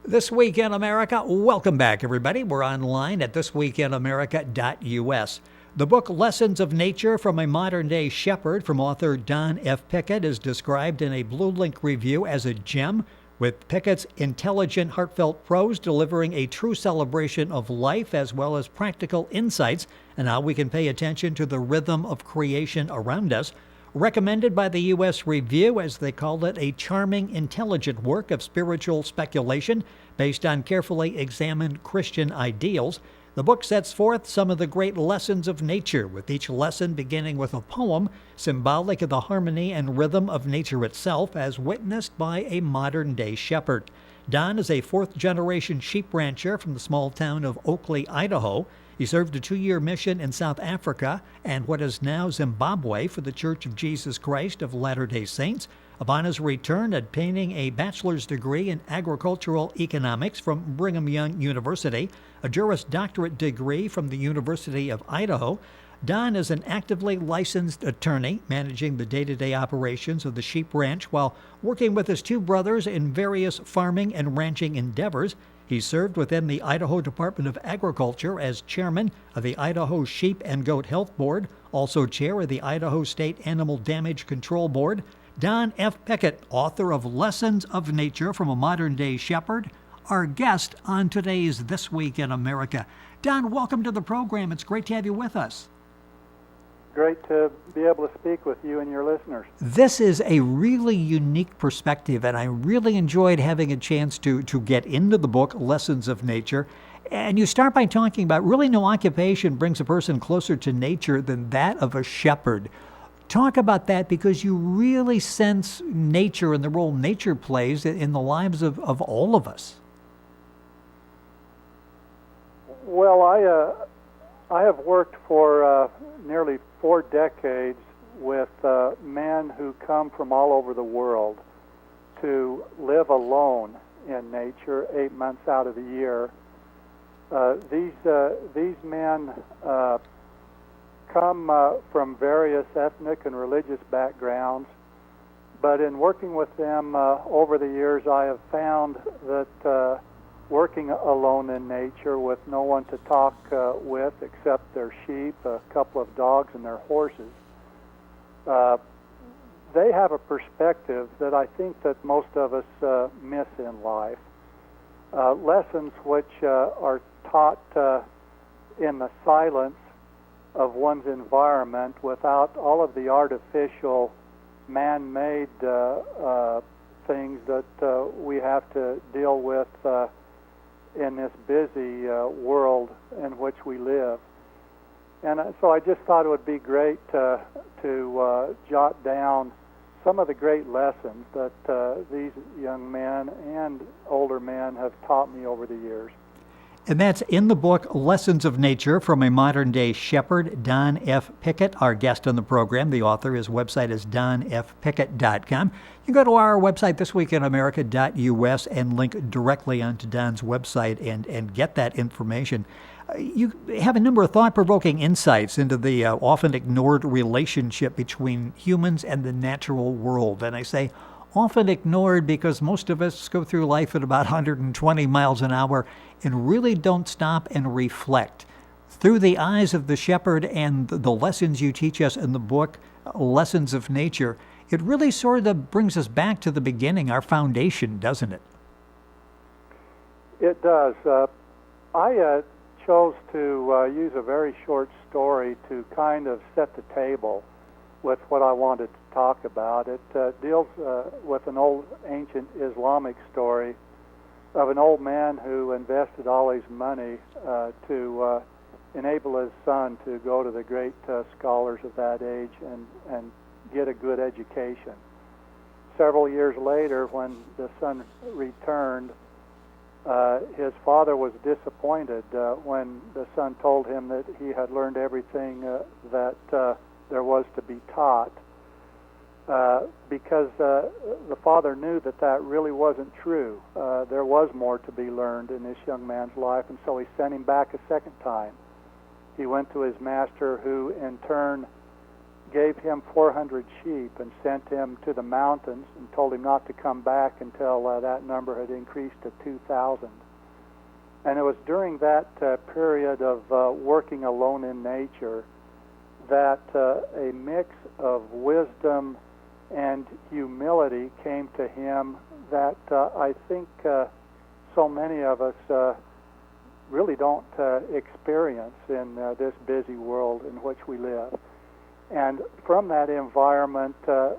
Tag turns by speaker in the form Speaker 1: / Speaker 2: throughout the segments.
Speaker 1: This Week in America, welcome back, everybody. We're online at thisweekinamerica.us. The book Lessons of Nature from a Modern-Day Shepherd from author Don F. Pickett is described in a Blue Link review as a gem, with Pickett's intelligent, heartfelt prose delivering a true celebration of life as well as practical insights on how we can pay attention to the rhythm of creation around us. Recommended by the U.S. Review, as they call it, a charming, intelligent work of spiritual speculation based on carefully examined Christian ideals. The book sets forth some of the great lessons of nature, with each lesson beginning with a poem symbolic of the harmony and rhythm of nature itself, as witnessed by a modern-day shepherd. Don is a fourth-generation sheep rancher from the small town of Oakley, Idaho. He served a 2-year mission in South Africa and what is now Zimbabwe for the Church of Jesus Christ of Latter-day Saints. Upon his return, obtaining a bachelor's degree in agricultural economics from Brigham Young University, a Juris Doctorate degree from the University of Idaho, Don is an actively licensed attorney, managing the day-to-day operations of the sheep ranch while working with his 2 brothers in various farming and ranching endeavors. He served within the Idaho Department of Agriculture as chairman of the Idaho Sheep and Goat Health Board, also chair of the Idaho State Animal Damage Control Board. Don F. Pickett, author of Lessons of Nature from a Modern-Day Shepherd, our guest on today's This Week in America. Don, welcome to the program. It's great to have you with us.
Speaker 2: Great to be able to speak with you and your listeners.
Speaker 1: This is a really unique perspective, and I really enjoyed having a chance to get into the book, Lessons of Nature. And you start by talking about really no occupation brings a person closer to nature than that of a shepherd. Talk about that, because you really sense nature and the role nature plays in the lives of all of us.
Speaker 2: Well, I have worked for nearly 4 decades with men who come from all over the world to live alone in nature 8 months out of the year. These men come from various ethnic and religious backgrounds, but in working with them over the years, I have found that working alone in nature with no one to talk with except their sheep, a couple of dogs, and their horses, they have a perspective that I think that most of us miss in life. Lessons which are taught in the silence of one's environment without all of the artificial, man-made things that we have to deal with in this busy world in which we live. And so I just thought it would be great to jot down some of the great lessons that these young men and older men have taught me over the years.
Speaker 1: And that's in the book, Lessons of Nature from a Modern-Day Shepherd. Don F. Pickett, our guest on the program. The author, his website is donfpickett.com. You go to our website, thisweekinamerica.us, and link directly onto Don's website and get that information. You have a number of thought-provoking insights into the often ignored relationship between humans and the natural world. And I say often ignored because most of us go through life at about 120 miles an hour and really don't stop and reflect. Through the eyes of the shepherd and the lessons you teach us in the book, Lessons of Nature, it really sort of brings us back to the beginning, our foundation, doesn't it?
Speaker 2: It does. I chose to use a very short story to kind of set the table with what I wanted to talk about. It deals with an old ancient Islamic story of an old man who invested all his money to enable his son to go to the great scholars of that age and get a good education. Several years later, when the son returned, his father was disappointed when the son told him that he had learned everything that there was to be taught, because the father knew that really wasn't true. There was more to be learned in this young man's life, and so he sent him back a second time. He went to his master, who in turn gave him 400 sheep and sent him to the mountains and told him not to come back until that number had increased to 2,000. And it was during that period of working alone in nature that a mix of wisdom and humility came to him that I think so many of us really don't experience in this busy world in which we live. And from that environment,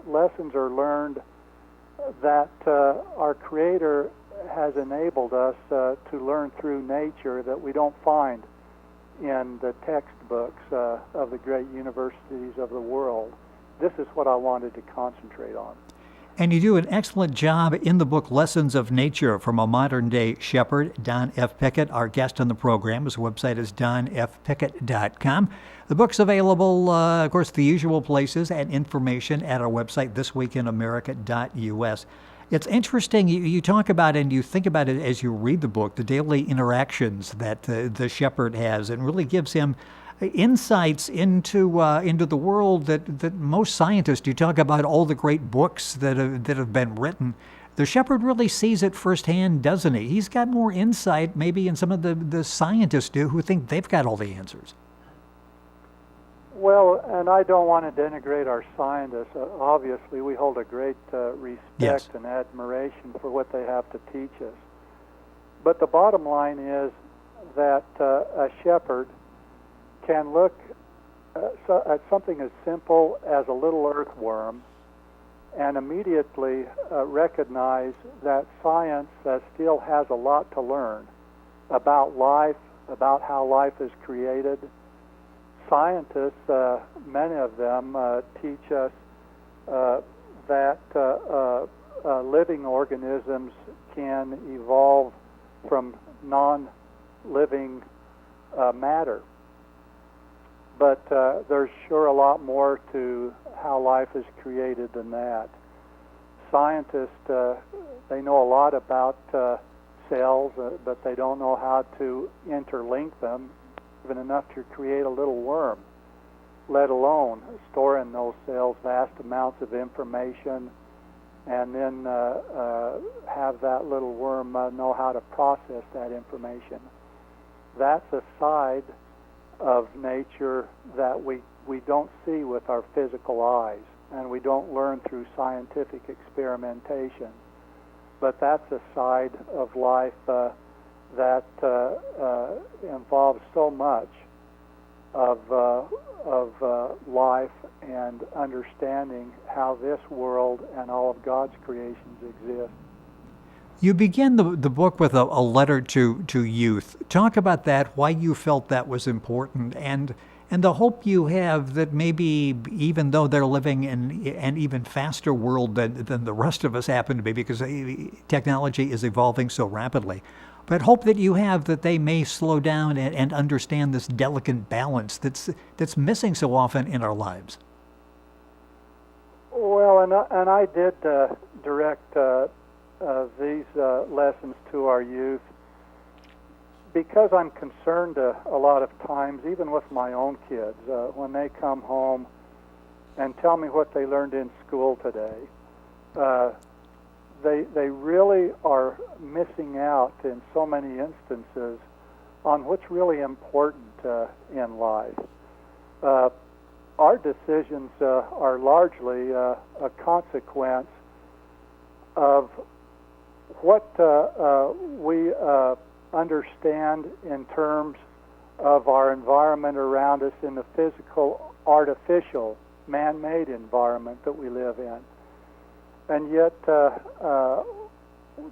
Speaker 2: lessons are learned that our Creator has enabled us to learn through nature that we don't find in the textbooks of the great universities of the world. This is what I wanted to concentrate on.
Speaker 1: And you do an excellent job in the book Lessons of Nature from a Modern-Day Shepherd. Don F. Pickett, our guest on the program. His website is donfpickett.com. The book's available, of course, the usual places, and information at our website, thisweekinamerica.us. It's interesting, you talk about and you think about it as you read the book, the daily interactions that the shepherd has, and really gives him insights into the world that most scientists, you talk about all the great books that have been written. The shepherd really sees it firsthand, doesn't he? He's got more insight maybe than some of the scientists do who think they've got all the answers.
Speaker 2: Well, and I don't want to denigrate our scientists. Obviously, we hold a great respect and admiration for what they have to teach us. But the bottom line is that a shepherd can look at something as simple as a little earthworm and immediately recognize that science still has a lot to learn about life, about how life is created. Scientists, many of them, teach us that living organisms can evolve from non-living matter. But there's sure a lot more to how life is created than that. Scientists, they know a lot about cells, but they don't know how to interlink them, even enough to create a little worm, let alone store in those cells vast amounts of information and then have that little worm know how to process that information. That's a side of nature that we don't see with our physical eyes, and we don't learn through scientific experimentation. But that's a side of life that involves so much of life and understanding how this world and all of God's creations exist.
Speaker 1: You begin the book with a letter to youth. Talk about that, why you felt that was important, and the hope you have that maybe even though they're living in an even faster world than the rest of us happen to be, because technology is evolving so rapidly, but hope that you have that they may slow down and understand this delicate balance that's missing so often in our lives.
Speaker 2: Well, and I did direct these lessons to our youth because I'm concerned a lot of times, even with my own kids, when they come home and tell me what they learned in school today. They really are missing out in so many instances on what's really important in life. Our decisions are largely a consequence of what we understand in terms of our environment around us in the physical, artificial, man-made environment that we live in. And yet there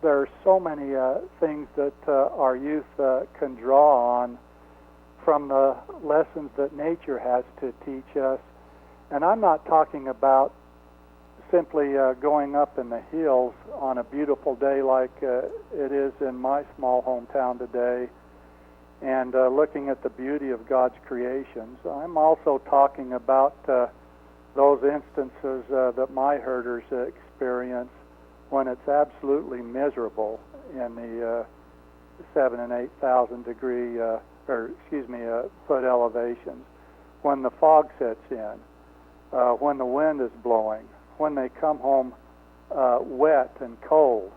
Speaker 2: are so many things that our youth can draw on from the lessons that nature has to teach us. And I'm not talking about simply going up in the hills on a beautiful day like it is in my small hometown today and looking at the beauty of God's creations. I'm also talking about those instances that my herders experience when it's absolutely miserable in the 7,000 and 8,000 degree, foot elevations, when the fog sets in, when the wind is blowing, when they come home wet and cold,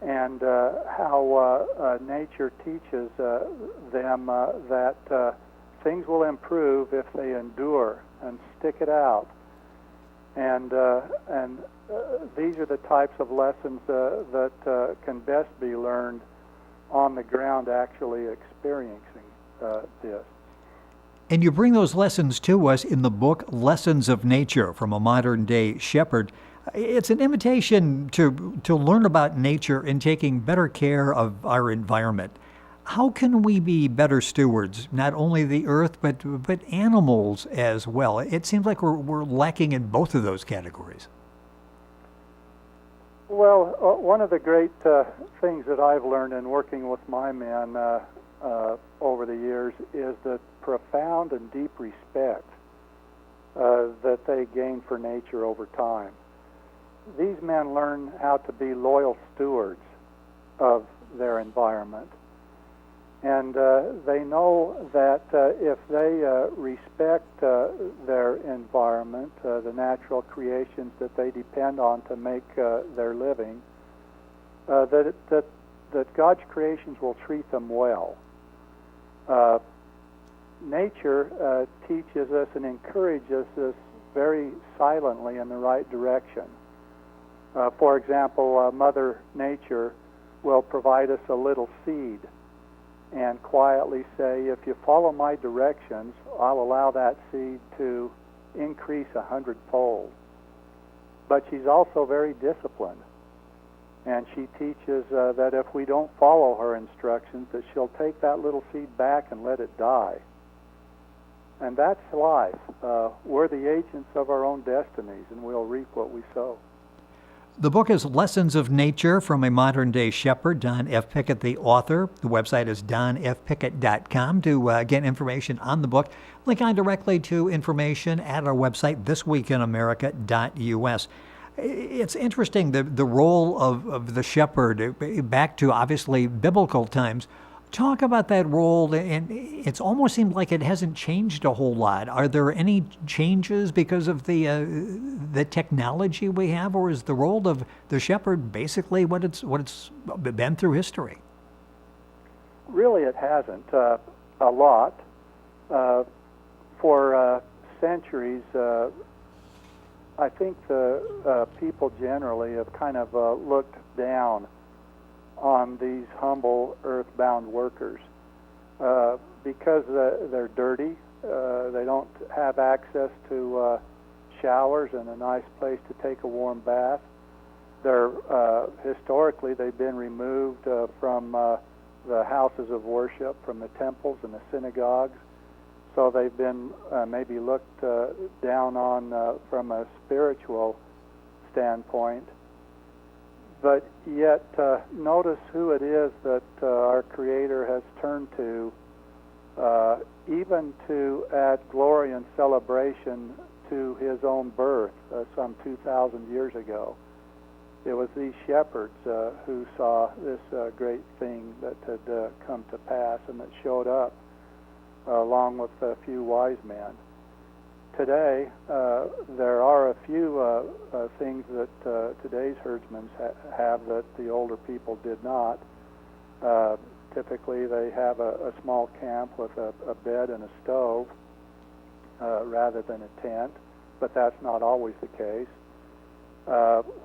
Speaker 2: and how nature teaches them that things will improve if they endure and stick it out. And these are the types of lessons that can best be learned on the ground, actually experiencing this.
Speaker 1: And you bring those lessons to us in the book Lessons of Nature from a Modern Day Shepherd. It's an invitation to learn about nature and taking better care of our environment. How can we be better stewards, not only the earth, but animals as well? It seems like we're lacking in both of those categories.
Speaker 2: Well, one of the great things that I've learned in working with my men over the years is the profound and deep respect that they gain for nature over time. These men learn how to be loyal stewards of their environment. And they know that if they respect their environment, the natural creations that they depend on to make their living, that God's creations will treat them well. Nature teaches us and encourages us very silently in the right direction. For example, Mother Nature will provide us a little seed and quietly say, if you follow my directions, I'll allow that seed to increase 100-fold. But she's also very disciplined. And she teaches that if we don't follow her instructions, that she'll take that little seed back and let it die. And that's life. We're the agents of our own destinies, and we'll reap what we sow.
Speaker 1: The book is Lessons of Nature from a Modern Day Shepherd. Don F. Pickett, the author. The website is donfpickett.com to get information on the book. Link on directly to information at our website, thisweekinamerica.us. It's interesting, the role of the shepherd, back to obviously biblical times. Talk about that role, and it's almost seemed like it hasn't changed a whole lot. Are there any changes because of the technology we have, or is the role of the shepherd basically what it's been through history?
Speaker 2: Really, it hasn't a lot. For centuries, I think the people generally have kind of looked down on these humble earthbound workers because they're dirty. They don't have access to showers and a nice place to take a warm bath. They're historically they've been removed from the houses of worship, from the temples and the synagogues. So they've been maybe looked down on from a spiritual standpoint. But yet, notice who it is that our Creator has turned to, even to add glory and celebration to His own birth some 2,000 years ago. It was these shepherds who saw this great thing that had come to pass and that showed up along with a few wise men. Today, there are a few things that today's herdsmen have that the older people did not. Typically, they have a small camp with a bed and a stove rather than a tent, but that's not always the case.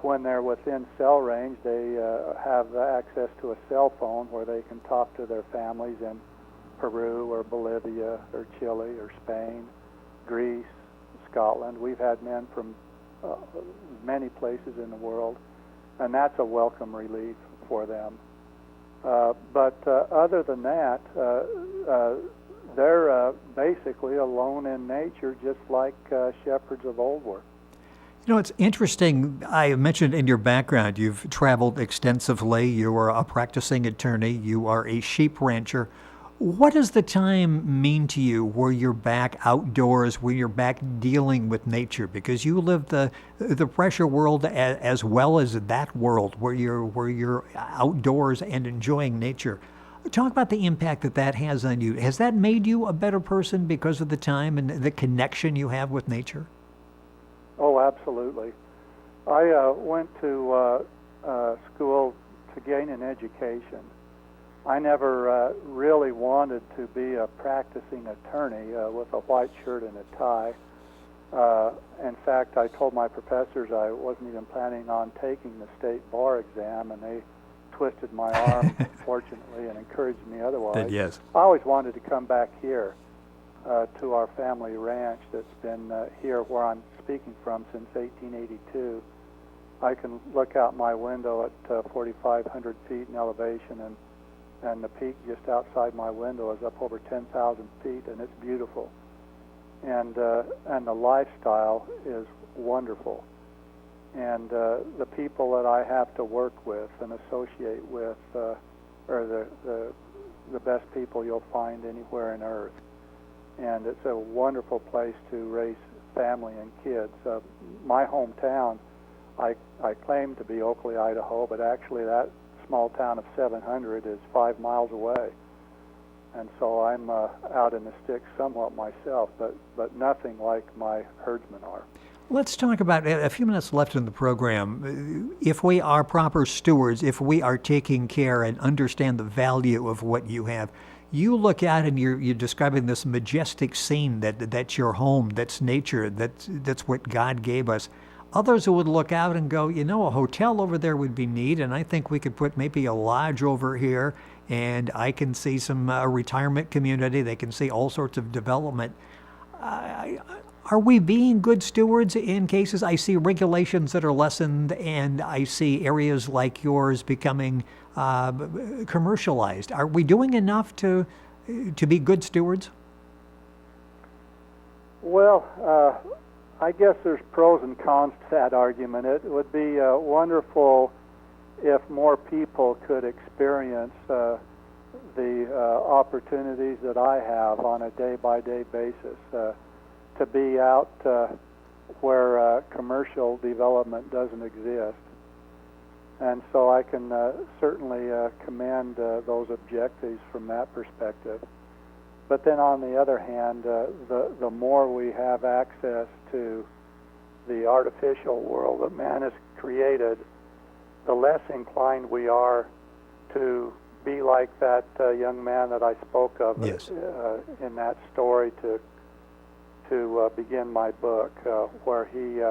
Speaker 2: When they're within cell range, they have access to a cell phone where they can talk to their families in Peru or Bolivia or Chile or Spain, Greece, Scotland. We've had men from many places in the world, and that's a welcome relief for them. But other than that, they're basically alone in nature, just like shepherds of old were.
Speaker 1: You know, it's interesting. I mentioned in your background, you've traveled extensively. You are a practicing attorney. You are a sheep rancher. What does the time mean to you where you're back outdoors, where you're back dealing with nature? Because you live the pressure world as well as that world where you're outdoors and enjoying nature. Talk about the impact that has on you. Has that made you a better person because of the time and the connection you have with nature?
Speaker 2: absolutely. I went to school to gain an education. I never really wanted to be a practicing attorney with a white shirt and a tie. In fact, I told my professors I wasn't even planning on taking the state bar exam, and they twisted my arm, fortunately, and encouraged me otherwise.
Speaker 1: Yes.
Speaker 2: I always wanted to come back here to our family ranch that's been here where I'm speaking from since 1882. I can look out my window at 4,500 feet in elevation, and the peak just outside my window is up over 10,000 feet, and it's beautiful. And the lifestyle is wonderful. And the people that I have to work with and associate with are the best people you'll find anywhere on earth. And it's a wonderful place to raise family and kids. My hometown, I claim to be Oakley, Idaho, but actually that small town of 700 is 5 miles away. And so I'm out in the sticks somewhat myself, but nothing like my herdsmen are.
Speaker 1: Let's talk about, a few minutes left in the program, if we are proper stewards, if we are taking care and understand the value of what you have. You look out and you're describing this majestic scene that's your home, that's nature, that's what God gave us. Others who would look out and go, a hotel over there would be neat, and I think we could put maybe a lodge over here, and I can see some retirement community. They can see all sorts of development. Are we being good stewards in cases? I see regulations that are lessened, and I see areas like yours becoming commercialized. Are we doing enough to be good stewards?
Speaker 2: Well, I guess there's pros and cons to that argument. It would be wonderful if more people could experience the opportunities that I have on a day-by-day basis, to be out where commercial development doesn't exist. And so I can certainly commend those objectives from that perspective. But then on the other hand, the more we have access to the artificial world that man has created, the less inclined we are to be like that young man that I spoke of.
Speaker 1: Yes.
Speaker 2: In that story to begin my book, where he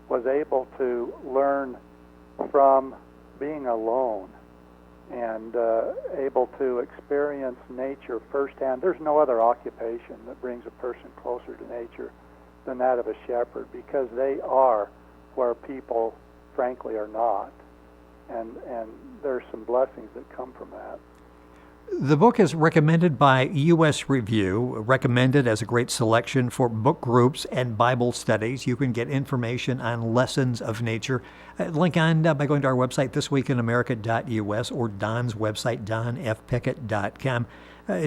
Speaker 2: was able to learn from being alone and able to experience nature firsthand. There's no other occupation that brings a person closer to nature than that of a shepherd, because they are where people, frankly, are not. And there's some blessings that come from that.
Speaker 1: The book is recommended by U.S. Review, recommended as a great selection for book groups and Bible studies. You can get information on lessons of nature. Link on by going to our website, thisweekinamerica.us, or Don's website, donfpickett.com.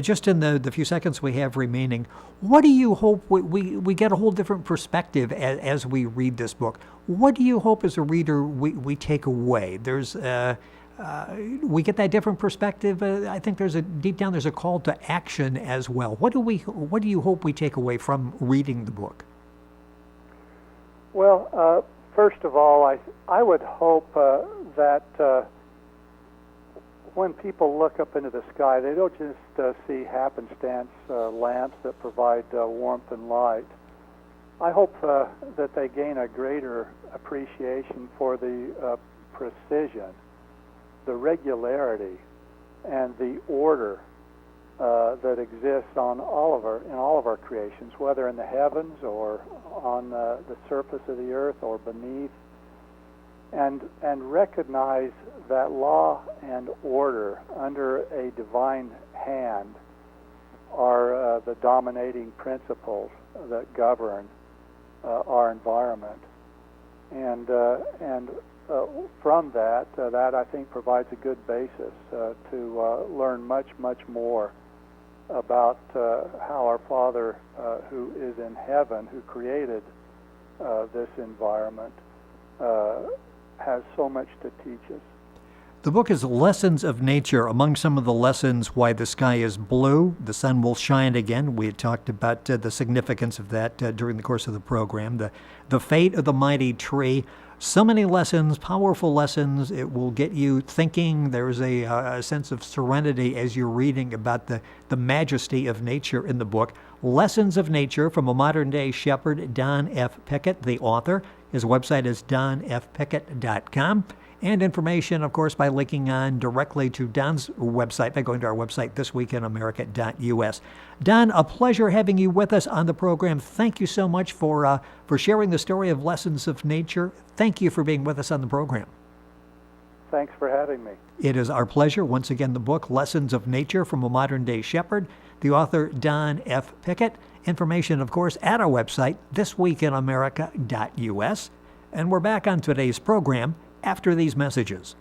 Speaker 1: Just in the few seconds we have remaining, what do you hope we get a whole different perspective as we read this book? What do you hope as a reader we take away? There's we get that different perspective. I think deep down there's a call to action as well. What do you hope we take away from reading the book?
Speaker 2: Well, first of all, I would hope that when people look up into the sky, they don't just see happenstance lamps that provide warmth and light. I hope that they gain a greater appreciation for the precision, the regularity, and the order that exists in all of our creations, whether in the heavens or on the surface of the earth or beneath, and recognize that law and order under a divine hand are the dominating principles that govern our environment, and from that I think provides a good basis to learn much more about how our Father who is in heaven, who created this environment, has so much to teach us.
Speaker 1: The book is Lessons of Nature. Among some of the lessons, why the sky is blue, the sun will shine again. We had talked about the significance of that during the course of the program. The fate of the mighty tree. So many lessons, powerful lessons. It will get you thinking. There's a sense of serenity as you're reading about the majesty of nature in the book. Lessons of Nature from a Modern-Day Shepherd, Don F. Pickett, the author. His website is donfpickett.com. And information, of course, by linking on directly to Don's website by going to our website, thisweekinamerica.us. Don, a pleasure having you with us on the program. Thank you so much for sharing the story of Lessons of Nature. Thank you for being with us on the program.
Speaker 2: Thanks for having me.
Speaker 1: It is our pleasure. Once again, the book, Lessons of Nature from a Modern-Day Shepherd, the author, Don F. Pickett. Information, of course, at our website, thisweekinamerica.us. And we're back on today's program after these messages.